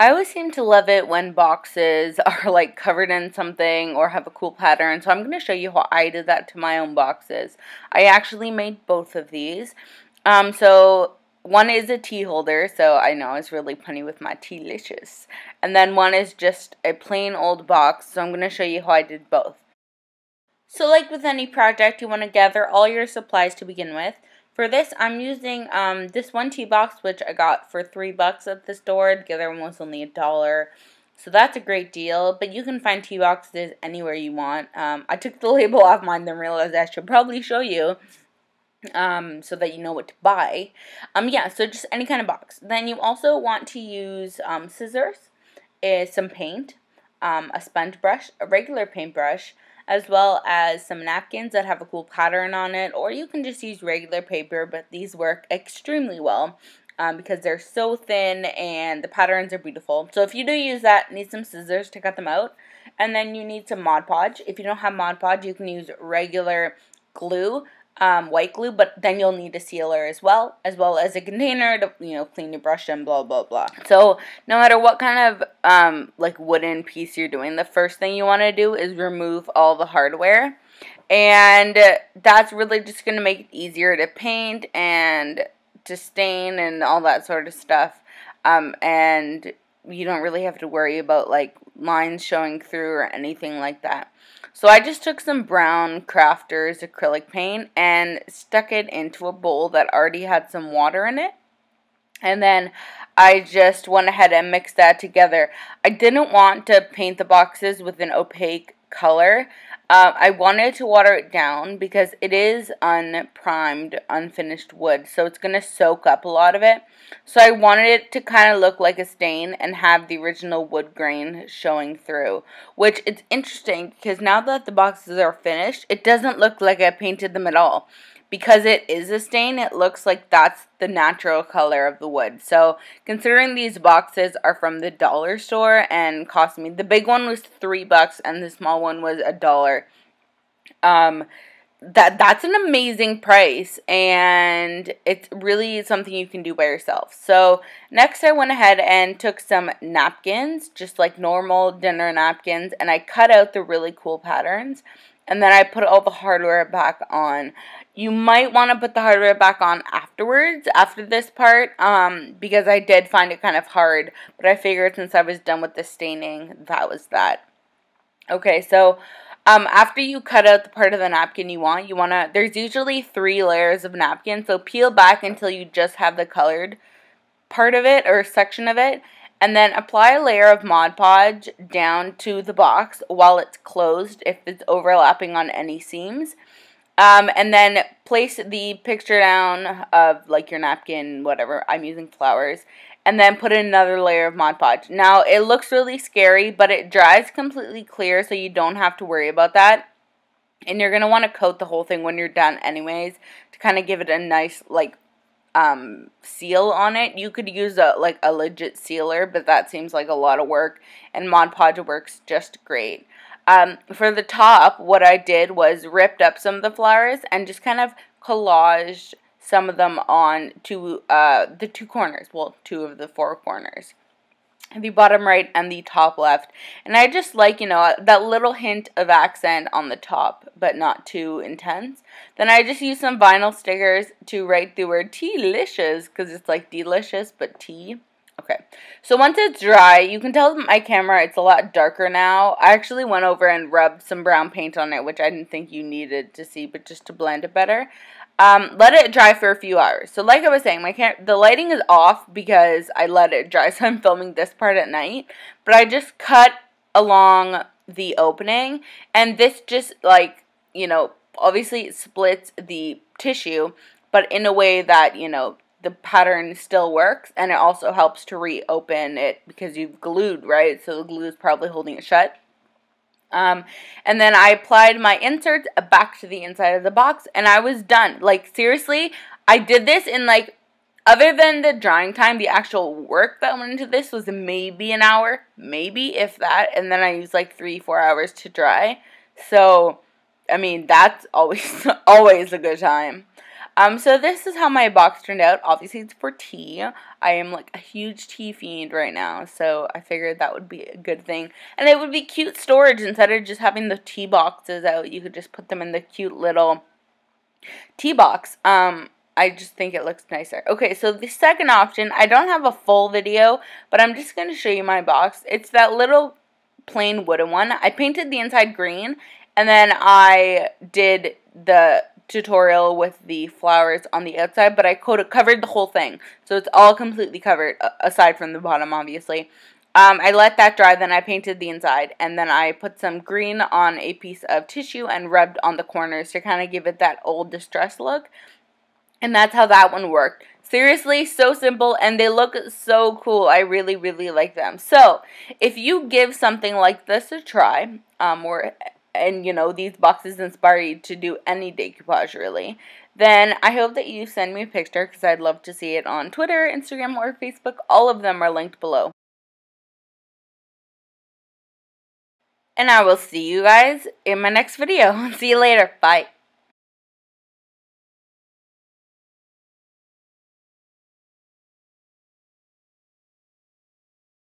I always seem to love it when boxes are like covered in something or have a cool pattern. So I'm going to show you how I did that to my own boxes. I actually made both of these. So one is a tea holder, so I know it's really punny with my tea-licious. And then one is just a plain old box, so I'm going to show you how I did both. So like with any project, you want to gather all your supplies to begin with. For this, I'm using this one tea box, which I got for $3 at the store. The other one was only $1. So that's a great deal, but you can find tea boxes anywhere you want. I took the label off mine, then realized I should probably show you so that you know what to buy. Yeah, so just any kind of box. Then you also want to use scissors, some paint, a sponge brush, a regular paintbrush, as well as some napkins that have a cool pattern on it, or you can just use regular paper, but these work extremely well because they're so thin and the patterns are beautiful. So if you do use that, need some scissors to cut them out, and then you need some Mod Podge. If you don't have Mod Podge, you can use regular glue, white glue, but then you'll need a sealer as well as a container to, clean your brush and blah, blah, blah. So no matter what kind of, like wooden piece you're doing, the first thing you want to do is remove all the hardware. And that's really just going to make it easier to paint and to stain and all that sort of stuff. And you don't really have to worry about like lines showing through or anything like that. So I just took some brown Crafters acrylic paint and stuck it into a bowl that already had some water in it. And then I just went ahead and mixed that together. I didn't want to paint the boxes with an opaque color. I wanted to water it down because it is unprimed, unfinished wood, so it's going to soak up a lot of it. So I wanted it to kind of look like a stain and have the original wood grain showing through, which it's interesting because now that the boxes are finished, it doesn't look like I painted them at all. Because it is a stain, it looks like that's the natural color of the wood. So, considering these boxes are from the dollar store and cost me, the big one was $3 and the small one was $1. That's an amazing price, and it's really something you can do by yourself. So, next I went ahead and took some napkins, just like normal dinner napkins, and I cut out the really cool patterns. And then I put all the hardware back on. You might want to put the hardware back on afterwards, after this part, because I did find it kind of hard. But I figured since I was done with the staining, that was that. Okay, so after you cut out the part of the napkin you want to, there's usually 3 layers of napkin. So peel back until you just have the colored part of it or section of it. And then apply a layer of Mod Podge down to the box while it's closed if it's overlapping on any seams. And then place the picture down of like your napkin, whatever. I'm using flowers. And then put another layer of Mod Podge. Now, it looks really scary, but it dries completely clear, so you don't have to worry about that. And you're going to want to coat the whole thing when you're done anyways to kind of give it a nice, like, seal on it. You could use a legit sealer, but that seems like a lot of work, and Mod Podge works just great. For the top, what I did was ripped up some of the flowers and just kind of collaged some of them on to the 2 corners, well, 2 of the 4 corners, the bottom right and the top left. And I just like, that little hint of accent on the top, but not too intense. Then I just used some vinyl stickers to write the word tea-licious, because it's like delicious, but tea. Okay, so once it's dry, you can tell my camera it's a lot darker now. I actually went over and rubbed some brown paint on it, which I didn't think you needed to see, but just to blend it better. Let it dry for a few hours. So like I was saying, the lighting is off because I let it dry, so I'm filming this part at night. But I just cut along the opening, and this just, like, obviously it splits the tissue, but in a way that, the pattern still works, and it also helps to reopen it because you've glued, right? So the glue is probably holding it shut. And then I applied my inserts back to the inside of the box, and I was done. Like, seriously, I did this in, like, other than the drying time, the actual work that went into this was maybe an hour, maybe, if that, and then I used, like, 3-4 hours to dry. So, I mean, that's always, always a good time. So this is how my box turned out. Obviously, it's for tea. I am like a huge tea fiend right now, so I figured that would be a good thing. And it would be cute storage instead of just having the tea boxes out. You could just put them in the cute little tea box. I just think it looks nicer. Okay, so the second option, I don't have a full video, but I'm just going to show you my box. It's that little plain wooden one. I painted the inside green, and then I did the tutorial with the flowers on the outside, but I covered the whole thing. So it's all completely covered, aside from the bottom, obviously. I let that dry, then I painted the inside, and then I put some green on a piece of tissue and rubbed on the corners to kind of give it that old distressed look. And that's how that one worked. Seriously, so simple, and they look so cool. I really, really like them. So, if you give something like this a try, and you know, these boxes inspire you to do any decoupage, really, then I hope that you send me a picture, because I'd love to see it on Twitter, Instagram, or Facebook. All of them are linked below. And I will see you guys in my next video. See you later. Bye.